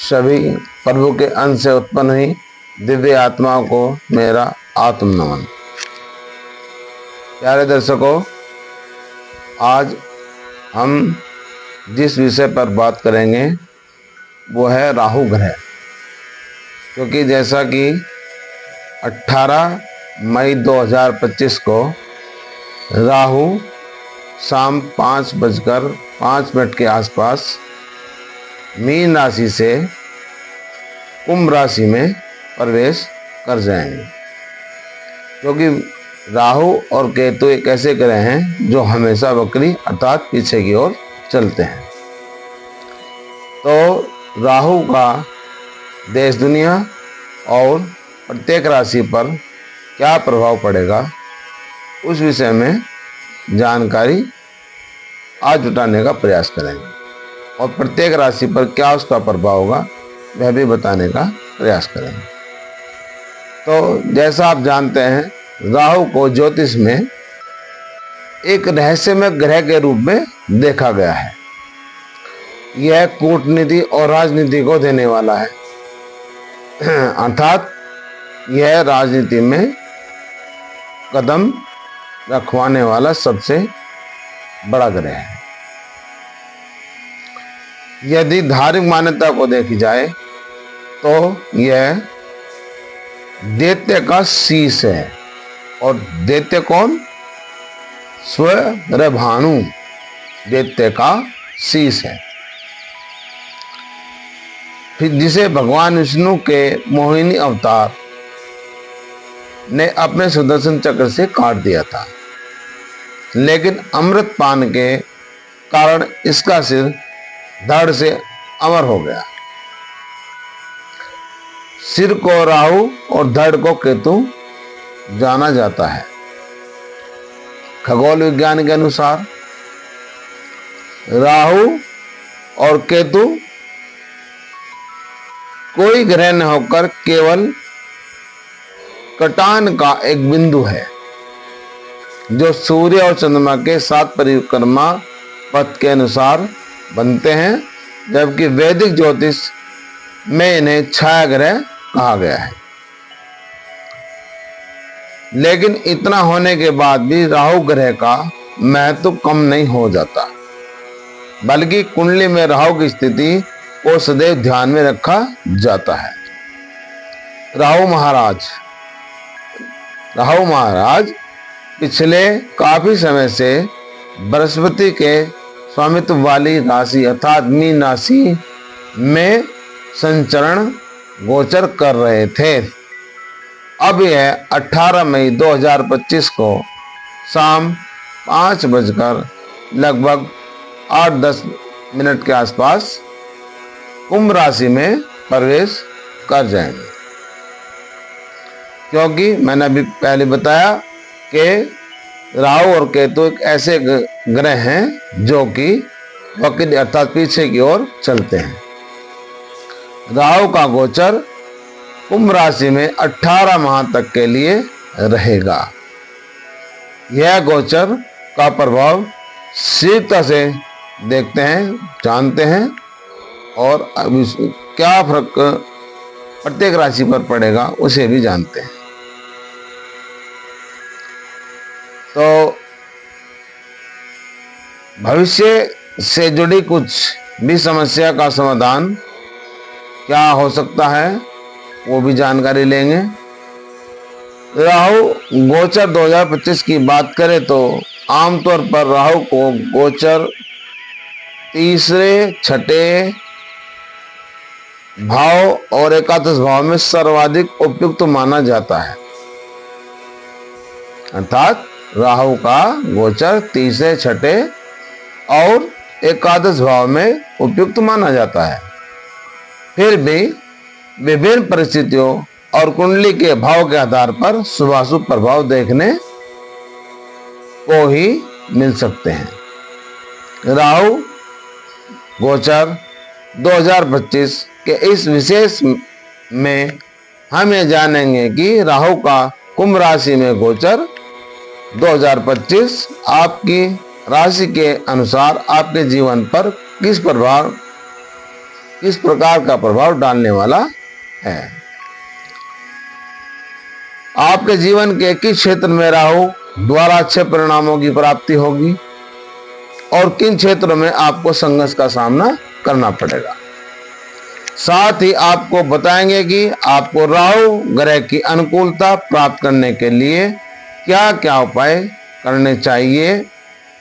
सभी प्रभु के अंश से उत्पन्न हुई दिव्य आत्माओं को मेरा आत्म नमन। प्यारे दर्शकों, आज हम जिस विषय पर बात करेंगे वो है राहु ग्रह। क्योंकि जैसा कि 18 मई 2025 को राहु शाम 5:05 के आसपास मीन राशि से कुंभ राशि में प्रवेश कर जाएंगे। क्योंकि राहु और केतु एक ऐसे ग्रह हैं जो हमेशा वक्री अर्थात पीछे की ओर चलते हैं। तो राहु का देश दुनिया और प्रत्येक राशि पर क्या प्रभाव पड़ेगा, उस विषय में जानकारी आज जुटाने का प्रयास करेंगे और प्रत्येक राशि पर क्या उसका प्रभाव होगा वह भी बताने का प्रयास करेंगे। तो जैसा आप जानते हैं, राहु को ज्योतिष में एक रहस्यमय ग्रह के रूप में देखा गया है। यह कूटनीति और राजनीति को देने वाला है, अर्थात यह राजनीति में कदम रखवाने वाला सबसे बड़ा ग्रह है। यदि धार्मिक मान्यता को देखी जाए तो यह दैत्य का शीश है। और दैत्य कौन? स्वग्रह भानु दैत्य का शीश है, फिर जिसे भगवान विष्णु के मोहिनी अवतार ने अपने सुदर्शन चक्र से काट दिया था, लेकिन अमृत पान के कारण इसका सिर धड़ से अमर हो गया। सिर को राहु और धड़ को केतु जाना जाता है। खगोल विज्ञान के अनुसार राहु और केतु कोई ग्रह न होकर केवल कटान का एक बिंदु है जो सूर्य और चंद्रमा के 7 परिक्रमा पथ के अनुसार बनते हैं, जबकि वैदिक ज्योतिष में इन्हें छाया ग्रह कहा गया है। लेकिन इतना होने के बाद भी राहु ग्रह का महत्व कम नहीं हो जाता, बल्कि कुंडली में राहु की स्थिति को सदैव ध्यान में रखा जाता है। राहु महाराज पिछले काफी समय से बृहस्पति के स्वामित्व वाली राशि अर्थात मीन राशि में संचरण गोचर कर रहे थे। अब यह 18 मई 2025 को शाम 5:08 के आसपास कुंभ राशि में प्रवेश कर जाएंगे। क्योंकि मैंने अभी पहले बताया कि राहु और केतु एक ऐसे ग्रह हैं जो कि वक्र अर्थात पीछे की ओर चलते हैं। राहु का गोचर कुंभ राशि में 18 माह तक के लिए रहेगा। यह गोचर का प्रभाव शीघ्रता से देखते हैं, जानते हैं और अब क्या फर्क प्रत्येक राशि पर पड़ेगा उसे भी जानते हैं। तो भविष्य से जुड़ी कुछ भी समस्या का समाधान क्या हो सकता है वो भी जानकारी लेंगे। राहु गोचर 2025 की बात करें तो आमतौर पर राहु को गोचर तीसरे, छठे भाव और एकादश भाव में सर्वाधिक उपयुक्त माना जाता है। अर्थात राहु का गोचर तीसरे, छठे और एकादश भाव में उपयुक्त माना जाता है। फिर भी विभिन्न परिस्थितियों और कुंडली के भाव के आधार पर शुभाशुभ प्रभाव देखने को ही मिल सकते हैं। राहु गोचर 2025 के इस विशेष में हम ये जानेंगे कि राहु का कुंभ राशि में गोचर 2025 आपकी राशि के अनुसार आपके जीवन पर किस प्रकार का प्रभाव डालने वाला है। आपके जीवन के किस क्षेत्र में राहु द्वारा अच्छे परिणामों की प्राप्ति होगी और किन क्षेत्रों में आपको संघर्ष का सामना करना पड़ेगा। साथ ही आपको बताएंगे कि आपको राहु ग्रह की अनुकूलता प्राप्त करने के लिए क्या क्या उपाय करने चाहिए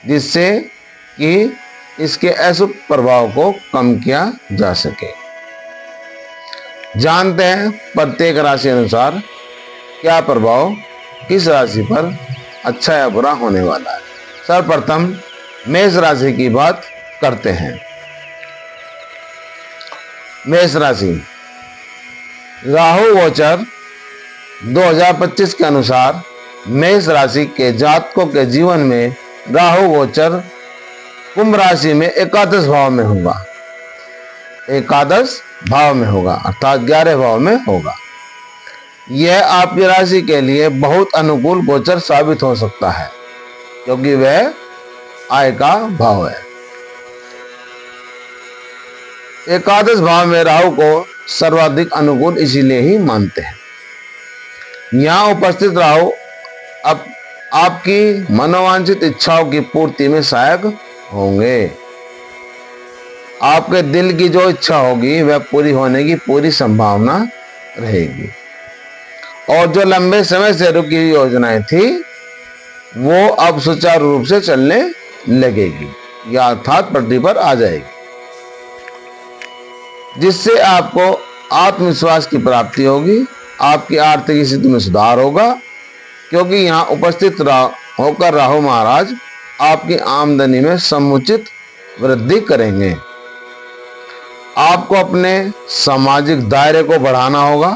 जिससे कि इसके अशुभ प्रभाव को कम किया जा सके। जानते हैं प्रत्येक राशि अनुसार क्या प्रभाव किस राशि पर अच्छा या बुरा होने वाला है। सर्वप्रथम मेष राशि की बात करते हैं। मेष राशि, राहु गोचर 2025 के अनुसार मेष राशि के जातकों के जीवन में राहु गोचर कुंभ राशि में एकादश भाव में होगा। एकादश भाव में होगा अर्थात 11 भाव में होगा। यह आपकी राशि के लिए बहुत अनुकूल गोचर साबित हो सकता है क्योंकि वह आय का भाव है। एकादश भाव में राहु को सर्वाधिक अनुकूल इसीलिए ही मानते हैं। यहाँ उपस्थित राहु अब आपकी मनोवांछित इच्छाओं की पूर्ति में सहायक होंगे। आपके दिल की जो इच्छा होगी वह पूरी होने की पूरी संभावना रहेगी और जो लंबे समय से रुकी योजनाएं थी वो अब सुचारू रूप से चलने लगेगी या अर्थात पटरी पर आ जाएगी, जिससे आपको आत्मविश्वास की प्राप्ति होगी। आपकी आर्थिक स्थिति में सुधार होगा क्योंकि यहाँ उपस्थित होकर राहु महाराज आपकी आमदनी में समुचित वृद्धि करेंगे। आपको अपने सामाजिक दायरे को बढ़ाना होगा,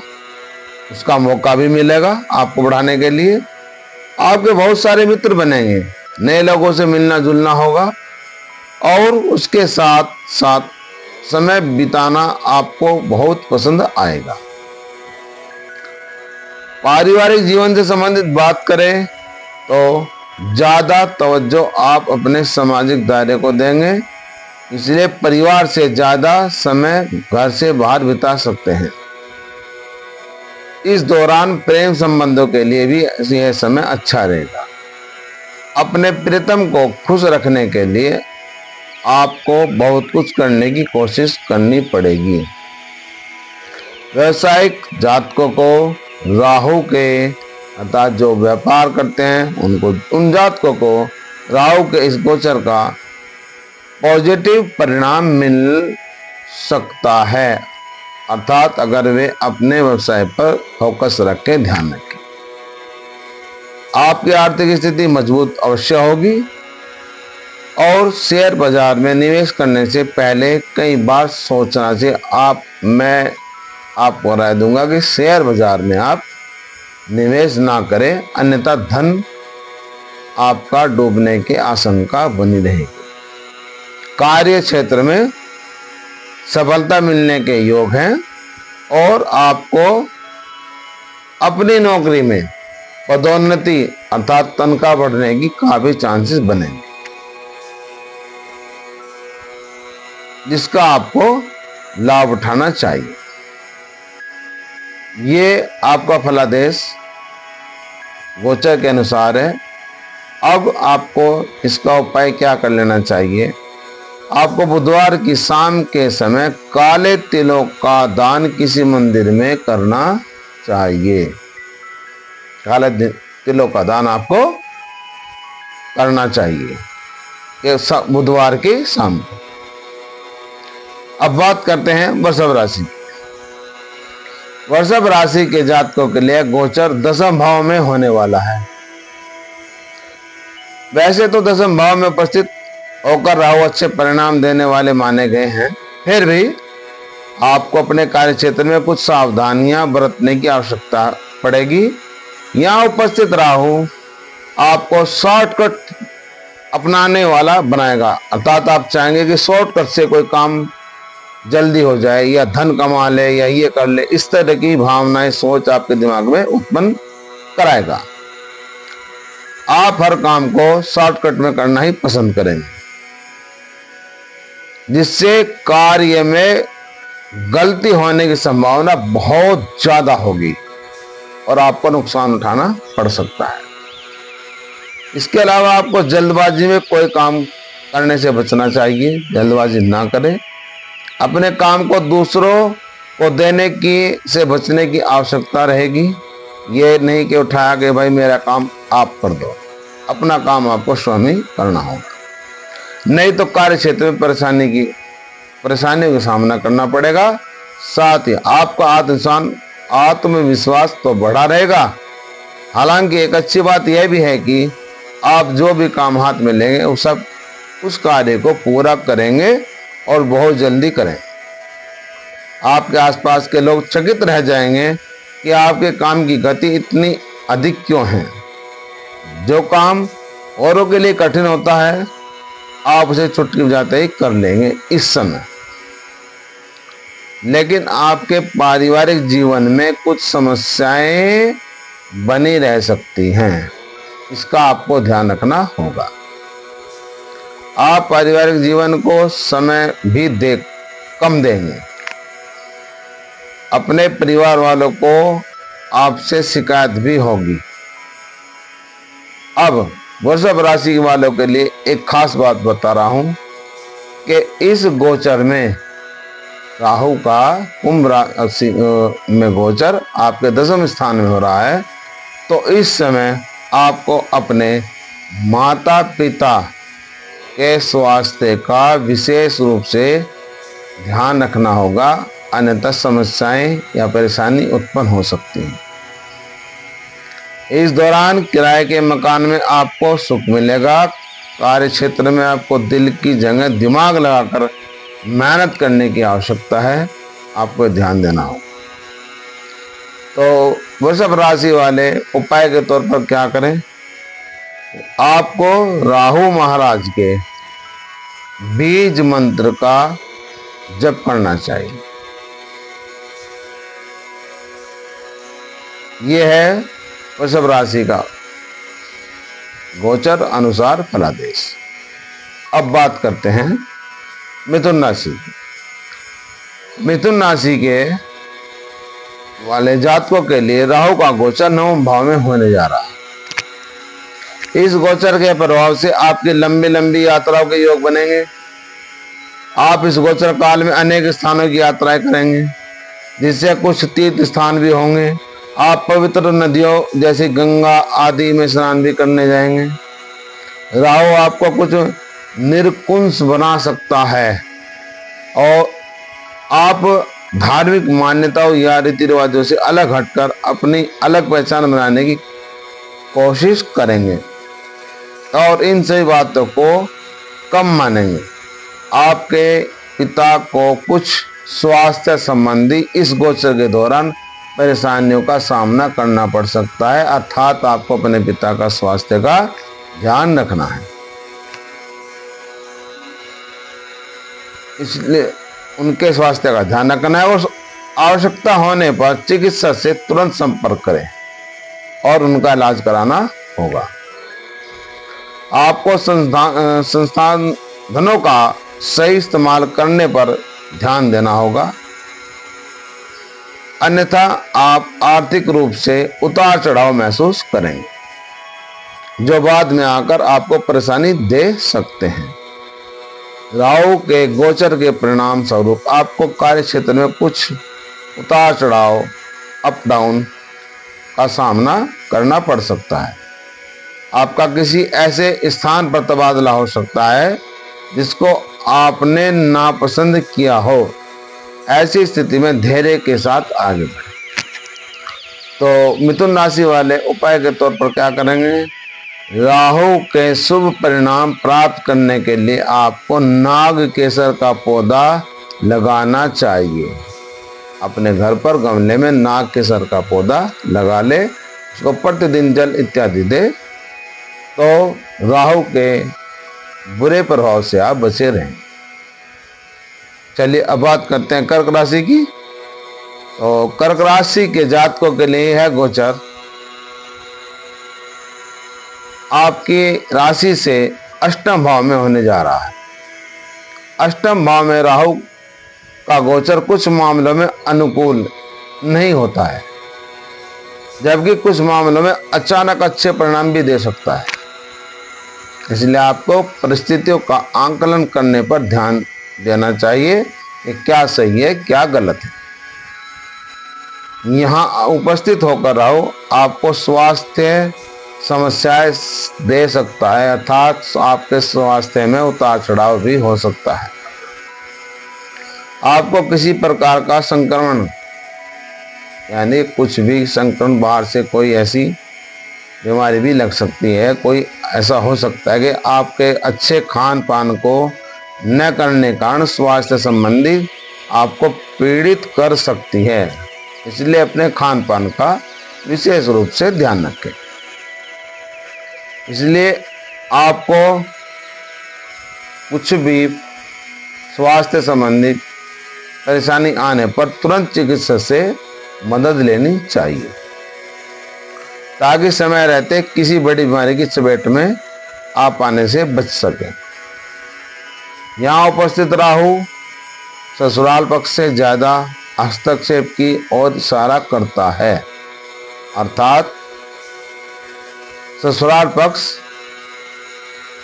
उसका मौका भी मिलेगा आपको बढ़ाने के लिए। आपके बहुत सारे मित्र बनेंगे, नए लोगों से मिलना जुलना होगा और उसके साथ साथ समय बिताना आपको बहुत पसंद आएगा। पारिवारिक जीवन से संबंधित बात करें तो ज्यादा तवज्जो आप अपने सामाजिक दायरे को देंगे, इसलिए परिवार से ज्यादा समय घर से बाहर बिता सकते हैं। इस दौरान प्रेम संबंधों के लिए भी यह समय अच्छा रहेगा। अपने प्रियतम को खुश रखने के लिए आपको बहुत कुछ करने की कोशिश करनी पड़ेगी। व्यावसायिक जातकों को राहु के अर्थात जो व्यापार करते हैं उन जातकों को राहु के इस गोचर का पॉजिटिव परिणाम मिल सकता है, अर्थात अगर वे अपने व्यवसाय पर फोकस रख के ध्यान रखें। आपकी आर्थिक स्थिति मजबूत अवश्य होगी और शेयर बाजार में निवेश करने से पहले कई बार सोचना चाहिए। मैं आपको राय दूंगा कि शेयर बाजार में आप निवेश ना करें, अन्यथा धन आपका डूबने की आशंका बनी रहेगी। कार्य क्षेत्र में सफलता मिलने के योग हैं और आपको अपनी नौकरी में पदोन्नति अर्थात तनख्वाह बढ़ने की काफी चांसेस बनेंगे, जिसका आपको लाभ उठाना चाहिए। ये आपका फलादेश गोचर के अनुसार है। अब आपको इसका उपाय क्या कर लेना चाहिए। आपको बुधवार की शाम के समय काले तिलों का दान किसी मंदिर में करना चाहिए। काले तिलों का दान आपको करना चाहिए बुधवार की शाम को। अब बात करते हैं वृषभ राशि। वृषभ राशि के जातकों के लिए गोचर दसम भाव में होने वाला है। वैसे तो दसम भाव में उपस्थित होकर राहु अच्छे परिणाम देने वाले माने गए हैं, फिर भी आपको अपने कार्य क्षेत्र में कुछ सावधानियां बरतने की आवश्यकता पड़ेगी। यहाँ उपस्थित राहु आपको शॉर्टकट अपनाने वाला बनाएगा, अर्थात आप चाहेंगे कि शॉर्टकट से कोई काम जल्दी हो जाए या धन कमा ले या ये कर ले, इस तरह की भावनाएं सोच आपके दिमाग में उत्पन्न कराएगा। आप हर काम को शॉर्टकट में करना ही पसंद करेंगे, जिससे कार्य में गलती होने की संभावना बहुत ज्यादा होगी और आपको नुकसान उठाना पड़ सकता है। इसके अलावा आपको जल्दबाजी में कोई काम करने से बचना चाहिए। जल्दबाजी ना करें। अपने काम को दूसरों को देने की से बचने की आवश्यकता रहेगी। ये नहीं कि उठाया कि भाई मेरा काम आप कर दो। अपना काम आपको स्वयं ही करना होगा, नहीं तो कार्य क्षेत्र में परेशानियों का सामना करना पड़ेगा। साथ ही आपका आत्मविश्वास तो बढ़ा रहेगा। हालांकि एक अच्छी बात यह भी है कि आप जो भी काम हाथ में लेंगे उस कार्य को पूरा करेंगे और बहुत जल्दी करें। आपके आसपास के लोग चकित रह जाएंगे कि आपके काम की गति इतनी अधिक क्यों है। जो काम औरों के लिए कठिन होता है, आप उसे चुटकी बजाते ही कर लेंगे इस समय। लेकिन आपके पारिवारिक जीवन में कुछ समस्याएं बनी रह सकती हैं, इसका आपको ध्यान रखना होगा। आप पारिवारिक जीवन को समय भी कम देंगे। अपने परिवार वालों को आपसे शिकायत भी होगी। अब वृषभ राशि वालों के लिए एक खास बात बता रहा हूं कि इस गोचर में राहु का कुंभ राशि में गोचर आपके 10वें स्थान में हो रहा है। तो इस समय आपको अपने माता पिता के स्वास्थ्य का विशेष रूप से ध्यान रखना होगा, अन्यथा समस्याएं या परेशानी उत्पन्न हो सकती है। इस दौरान किराए के मकान में आपको सुख मिलेगा। कार्य क्षेत्र में आपको दिल की जगह दिमाग लगाकर मेहनत करने की आवश्यकता है, आपको ध्यान देना होगा। तो वृषभ राशि वाले उपाय के तौर पर क्या करें? आपको राहु महाराज के बीज मंत्र का जप करना चाहिए। यह है वृषभ राशि का गोचर अनुसार फलादेश। अब बात करते हैं मिथुन राशि की। मिथुन राशि के वाले जातकों के लिए राहु का गोचर 9वें भाव में होने जा रहा है। इस गोचर के प्रभाव से आपकी लंबी लंबी यात्राओं के योग बनेंगे। आप इस गोचर काल में अनेक स्थानों की यात्राएं करेंगे, जिससे कुछ तीर्थ स्थान भी होंगे। आप पवित्र नदियों जैसे गंगा आदि में स्नान भी करने जाएंगे। राहु आपको कुछ निरकुंस बना सकता है और आप धार्मिक मान्यताओं या रीति रिवाजों से अलग हटकर अपनी अलग पहचान बनाने की कोशिश करेंगे और इन सभी बातों को कम मानेंगे। आपके पिता को कुछ स्वास्थ्य संबंधी इस गोचर के दौरान परेशानियों का सामना करना पड़ सकता है, अर्थात आपको अपने पिता का स्वास्थ्य का ध्यान रखना है। इसलिए उनके स्वास्थ्य का ध्यान रखना है और आवश्यकता होने पर चिकित्सक से तुरंत संपर्क करें और उनका इलाज कराना होगा। आपको संसाधनों का सही इस्तेमाल करने पर ध्यान देना होगा, अन्यथा आप आर्थिक रूप से उतार चढ़ाव महसूस करेंगे, जो बाद में आकर आपको परेशानी दे सकते हैं। राहु के गोचर के परिणाम स्वरूप आपको कार्य क्षेत्र में कुछ उतार चढ़ाव, अप डाउन का सामना करना पड़ सकता है। आपका किसी ऐसे स्थान पर तबादला हो सकता है जिसको आपने नापसंद किया हो। ऐसी स्थिति में धैर्य के साथ आगे बढ़ें। तो मिथुन राशि वाले उपाय के तौर पर क्या करेंगे? राहु के शुभ परिणाम प्राप्त करने के लिए आपको नाग केसर का पौधा लगाना चाहिए। अपने घर पर गमले में नाग केसर का पौधा लगा ले, उसको प्रतिदिन जल इत्यादि दे, तो राहु के बुरे प्रभाव से आप बचे रहें। चलिए अब बात करते हैं कर्क राशि की। तो कर्क राशि के जातकों के लिए है गोचर आपकी राशि से अष्टम भाव में होने जा रहा है। अष्टम भाव में राहु का गोचर कुछ मामलों में अनुकूल नहीं होता है, जबकि कुछ मामलों में अचानक अच्छे परिणाम भी दे सकता है। इसलिए आपको परिस्थितियों का आंकलन करने पर ध्यान देना चाहिए कि क्या सही है क्या गलत है। यहाँ उपस्थित होकर राहु आपको स्वास्थ्य समस्याएं दे सकता है, अर्थात आपके स्वास्थ्य में उतार चढ़ाव भी हो सकता है। आपको किसी प्रकार का संक्रमण यानी कुछ भी संक्रमण, बाहर से कोई ऐसी बीमारी भी लग सकती है। कोई ऐसा हो सकता है कि आपके अच्छे खान पान को न करने के कारण स्वास्थ्य संबंधी आपको पीड़ित कर सकती है। इसलिए अपने खान पान का विशेष रूप से ध्यान रखें। इसलिए आपको कुछ भी स्वास्थ्य संबंधी परेशानी आने पर तुरंत चिकित्सक से मदद लेनी चाहिए, ताकि समय रहते किसी बड़ी बीमारी की चपेट में आप आने से बच सकें। यहाँ उपस्थित राहु ससुराल पक्ष से ज्यादा हस्तक्षेप की ओर इशारा करता है, अर्थात ससुराल पक्ष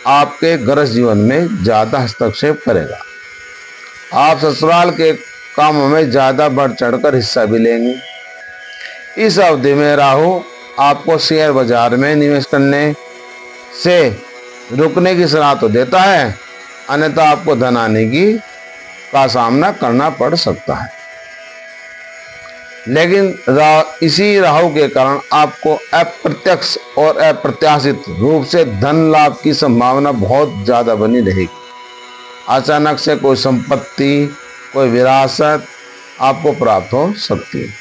आपके गृह जीवन में ज्यादा हस्तक्षेप करेगा। आप ससुराल के कामों में ज्यादा बढ़ चढ़कर हिस्सा भी लेंगे। इस अवधि में राहु आपको शेयर बाजार में निवेश करने से रुकने की सलाह तो देता है, अन्यथा आपको धन आने का सामना करना पड़ सकता है। लेकिन इसी राहु के कारण आपको अप्रत्यक्ष और अप्रत्याशित रूप से धन लाभ की संभावना बहुत ज्यादा बनी रहेगी। अचानक से कोई संपत्ति, कोई विरासत आपको प्राप्त हो सकती है।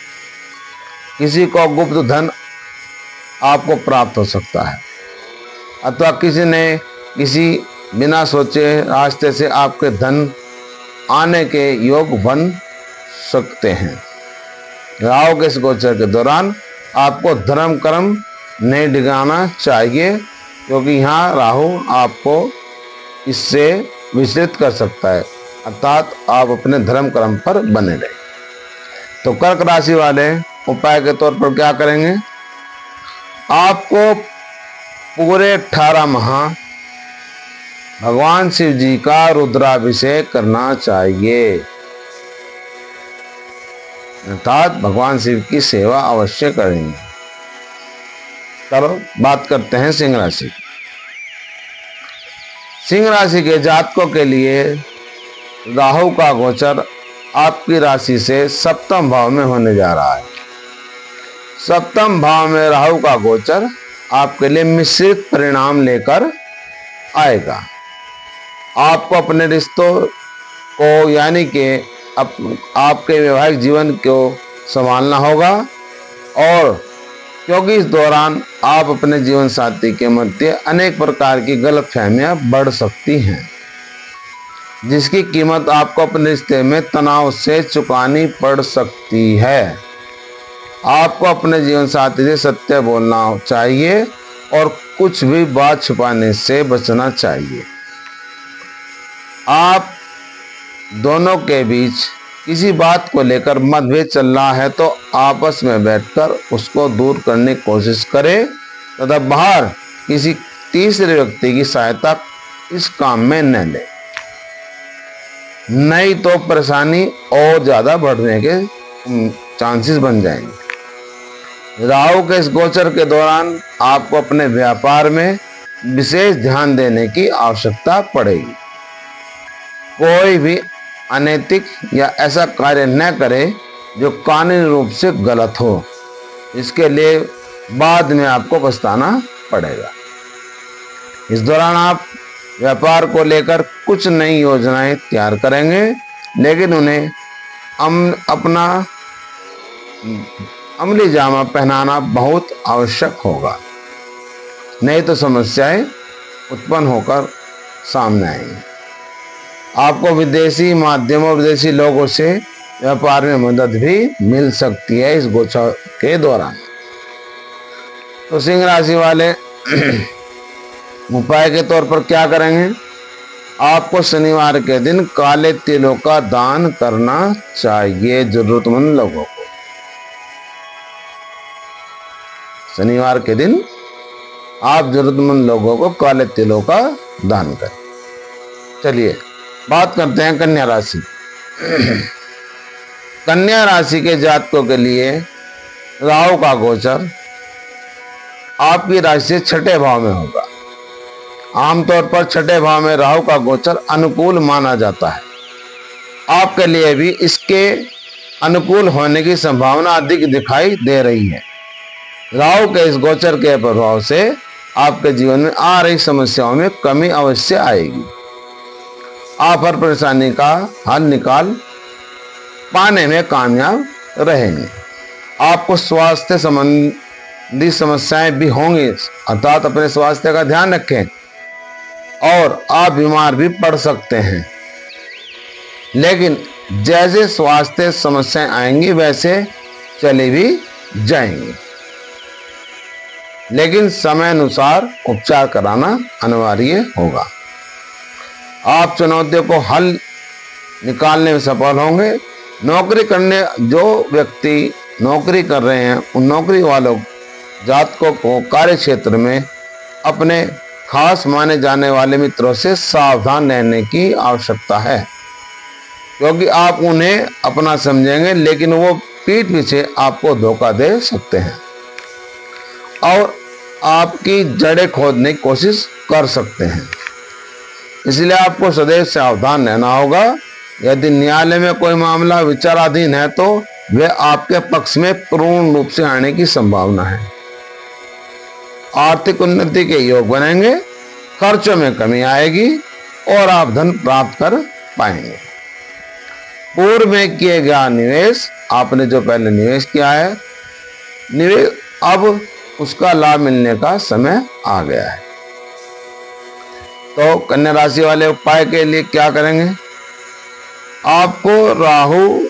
किसी को गुप्त धन आपको प्राप्त हो सकता है, अथवा किसी ने किसी बिना सोचे रास्ते से आपके धन आने के योग बन सकते हैं। राहु के इस गोचर के दौरान आपको धर्म कर्म नहीं डिगाना चाहिए, क्योंकि यहाँ राहु आपको इससे विचलित कर सकता है, अर्थात आप अपने धर्म कर्म पर बने रहे। तो कर्क राशि वाले उपाय के तौर पर क्या करेंगे? आपको पूरे 18 माह भगवान शिव जी का रुद्राभिषेक करना चाहिए, अर्थात भगवान शिव की सेवा अवश्य करेंगे। चलो बात करते हैं सिंह राशि। सिंह राशि के जातकों के लिए राहु का गोचर आपकी राशि से सप्तम भाव में होने जा रहा है। सप्तम भाव में राहु का गोचर आपके लिए मिश्रित परिणाम लेकर आएगा। आपको अपने रिश्तों को यानी कि आपके वैवाहिक जीवन को संभालना होगा, और क्योंकि इस दौरान आप अपने जीवन साथी के मध्य अनेक प्रकार की गलतफहमियां बढ़ सकती हैं, जिसकी कीमत आपको अपने रिश्ते में तनाव से चुकानी पड़ सकती है। आपको अपने जीवन साथी से सत्य बोलना चाहिए और कुछ भी बात छुपाने से बचना चाहिए। आप दोनों के बीच किसी बात को लेकर मतभेद चल रहा है तो आपस में बैठकर उसको दूर करने की कोशिश करें तथा बाहर किसी तीसरे व्यक्ति की सहायता इस काम में न लें, नहीं तो परेशानी और ज्यादा बढ़ने के चांसेस बन जाएंगे। राहु के इस गोचर के दौरान आपको अपने व्यापार में विशेष ध्यान देने की आवश्यकता पड़ेगी। कोई भी अनैतिक या ऐसा कार्य न करें जो कानूनी रूप से गलत हो, इसके लिए बाद में आपको पछताना पड़ेगा। इस दौरान आप व्यापार को लेकर कुछ नई योजनाएं तैयार करेंगे, लेकिन उन्हें अपना अमली जामा पहनाना बहुत आवश्यक होगा, नहीं तो समस्याएं उत्पन्न होकर सामने आएंगी। आपको विदेशी माध्यमों, विदेशी लोगों से व्यापार में मदद भी मिल सकती है इस गोचर के दौरान। तो सिंह राशि वाले उपाय के तौर पर क्या करेंगे? आपको शनिवार के दिन काले तिलों का दान करना चाहिए जरूरतमंद लोगों को। शनिवार के दिन आप जरूरतमंद लोगों को काले तिलों का दान करें। चलिए बात करते हैं कन्या राशि। कन्या राशि के जातकों के लिए राहु का गोचर आपकी राशि से छठे भाव में होगा। आमतौर पर छठे भाव में राहु का गोचर अनुकूल माना जाता है। आपके लिए भी इसके अनुकूल होने की संभावना अधिक दिखाई दे रही है। राहु के इस गोचर के प्रभाव से आपके जीवन में आ रही समस्याओं में कमी अवश्य आएगी। आप हर परेशानी का हल निकाल पाने में कामयाब रहेंगे। आपको स्वास्थ्य संबंधी समस्याएं भी होंगी, अर्थात अपने स्वास्थ्य का ध्यान रखें और आप बीमार भी पड़ सकते हैं। लेकिन जैसे स्वास्थ्य समस्याएं आएंगी वैसे चली भी जाएंगी, लेकिन समय अनुसार उपचार कराना अनिवार्य होगा। आप चुनौतियों को हल निकालने में सफल होंगे। जो व्यक्ति नौकरी कर रहे हैं उन नौकरी वालों जातकों को कार्य क्षेत्र में अपने खास माने जाने वाले मित्रों से सावधान रहने की आवश्यकता है, क्योंकि आप उन्हें अपना समझेंगे लेकिन वो पीठ पीछे आपको धोखा दे सकते हैं और आपकी जड़ें खोदने की कोशिश कर सकते हैं। इसलिए आपको सदैव सावधान रहना होगा। यदि न्यायालय में कोई मामला विचाराधीन है तो वह आपके पक्ष में पूर्ण रूप से आने की संभावना है। आर्थिक उन्नति के योग बनेंगे, खर्चों में कमी आएगी और आप धन प्राप्त कर पाएंगे। पूर्व में किए गया निवेश, आपने जो पहले निवेश किया है, अब उसका लाभ मिलने का समय आ गया है। तो कन्या राशि वाले उपाय के लिए क्या करेंगे? आपको राहु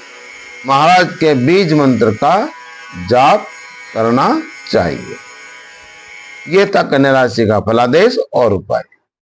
महाराज के बीज मंत्र का जाप करना चाहिए। यह था कन्या राशि का फलादेश और उपाय।